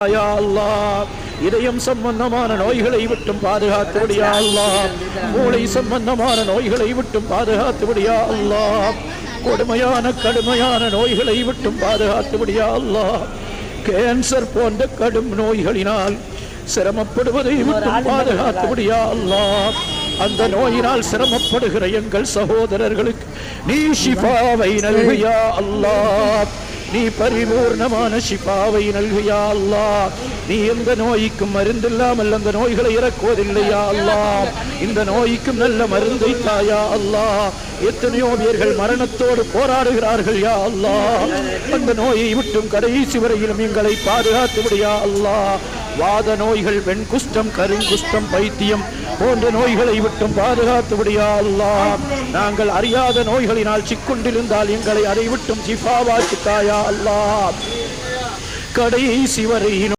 யா அல்லாஹ், இதயம் சம்பந்தமான நோய்களை விட்டும் பாதுகாத்துவிடியா அல்லாஹ், மூளை சம்பந்தமான நோய்களை விட்டும் பாதுகாத்துவிடியா அல்லாஹ், கடுமையான நோய்களை விட்டும் பாதுகாத்துவிடியா அல்லாஹ், கேன்சர் போன்ற கடும் நோய்களினால் சிரமப்படுவதை விட்டும் பாதுகாத்துவிடியா அல்லாஹ், அந்த நோயினால் சிரமப்படுகிற எங்கள் சகோதரர்களுக்கு நீ ஷிஃபாவை நல்கியா அல்லாஹ், நீ பரிபூர்ணமான ஷிஃபாவை நல்கியா அல்லாஹ், நீ எந்த நோய்க்கும் மருந்தில்லாமல் அந்த நோய்களை இறக்குவதில்லையா அல்லாஹ், இந்த நோய்க்கும் நல்ல மருந்தை தாயா அல்லாஹ், எத்தனையோ பேர்கள் மரணத்தோடு போராடுகிறார்கள் யா அல்லாஹ், அந்த நோயை விட்டும் கடைசி வரையிலும் எங்களை பாதுகாத்து விடியா அல்லாஹ், வாத நோய்கள், வெண்குஷ்டம், கருங்குஷ்டம், பைத்தியம் போன்ற நோய்களை விட்டும் பாதுகாத்து விடியா அல்லாஹ், நாங்கள் அறியாத நோய்களினால் சிக்கொண்டிருந்தால் எங்களை அதை விட்டும் ஷிஃபாவாக்கி தாயா அல்லாஹ், கடைசி வரை